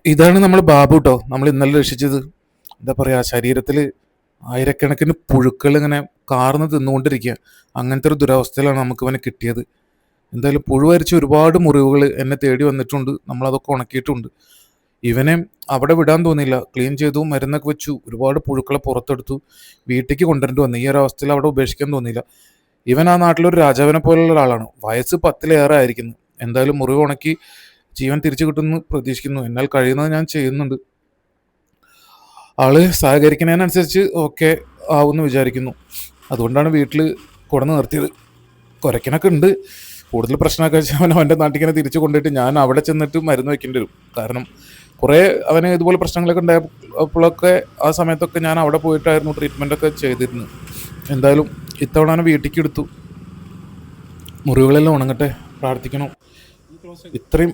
ഇതാണ് നമ്മൾ ബാബു കേട്ടോ, നമ്മൾ ഇന്നലെ രക്ഷിച്ചത്. എന്താ പറയാ, ശരീരത്തിൽ ആയിരക്കണക്കിന് പുഴുക്കൾ ഇങ്ങനെ കാർന്ന് തിന്നുകൊണ്ടിരിക്കുക. അങ്ങനത്തെ ഒരു ദുരവസ്ഥയിലാണ് നമുക്ക് ഇവനെ കിട്ടിയത്. എന്തായാലും പുഴുവരിച്ച് ഒരുപാട് മുറിവുകൾ എന്നെ തേടി വന്നിട്ടുണ്ട്. നമ്മളതൊക്കെ ഉണക്കിയിട്ടുണ്ട്. ഇവനെ അവിടെ വിടാൻ തോന്നിയില്ല, ക്ലീൻ ചെയ്തു, മരുന്നൊക്കെ വെച്ചു, ഒരുപാട് പുഴുക്കളെ പുറത്തെടുത്തു, വീട്ടിലേക്ക് കൊണ്ടുവരേണ്ടി വന്നു. ഈ ഒരു അവസ്ഥയിൽ അവിടെ ഉപേക്ഷിക്കാൻ തോന്നിയില്ല. ഇവൻ ആ നാട്ടിലൊരു രാജാവിനെ പോലുള്ള ഒരാളാണ്. വയസ്സ് 10-ലേറെ ആയിരിക്കുന്നു. എന്തായാലും മുറിവ് ഉണക്കി ജീവൻ തിരിച്ചു കിട്ടുമെന്ന് പ്രതീക്ഷിക്കുന്നു. എന്നാൽ കഴിയുന്നത് ഞാൻ ചെയ്യുന്നുണ്ട്. ആള് സഹകരിക്കുന്നതിനനുസരിച്ച് ഓക്കെ ആവുമെന്ന് വിചാരിക്കുന്നു. അതുകൊണ്ടാണ് വീട്ടിൽ കൊണ്ടു നിർത്തിയത്. കുരയ്ക്കനൊക്കെ ഉണ്ട്. കൂടുതൽ പ്രശ്നമൊക്കെ വെച്ചാൽ അവൻ അവൻ്റെ നാട്ടിൽ തിരിച്ചു കൊണ്ടുപോയിട്ട് ഞാൻ അവിടെ ചെന്നിട്ട് മരുന്ന് വയ്ക്കേണ്ടി വരും. കാരണം കുറേ അവന് ഇതുപോലെ പ്രശ്നങ്ങളൊക്കെ ഉണ്ടായപ്പോഴൊക്കെ ആ സമയത്തൊക്കെ ഞാൻ അവിടെ പോയിട്ടായിരുന്നു ട്രീറ്റ്മെൻറ്റൊക്കെ ചെയ്തിരുന്നത്. എന്തായാലും ഇത്തവണ അവനെ വീട്ടിലേക്ക് എടുത്തു. മുറിവുകളെല്ലാം ഉണങ്ങട്ടെ, പ്രാർത്ഥിക്കണം. ഇത്രയും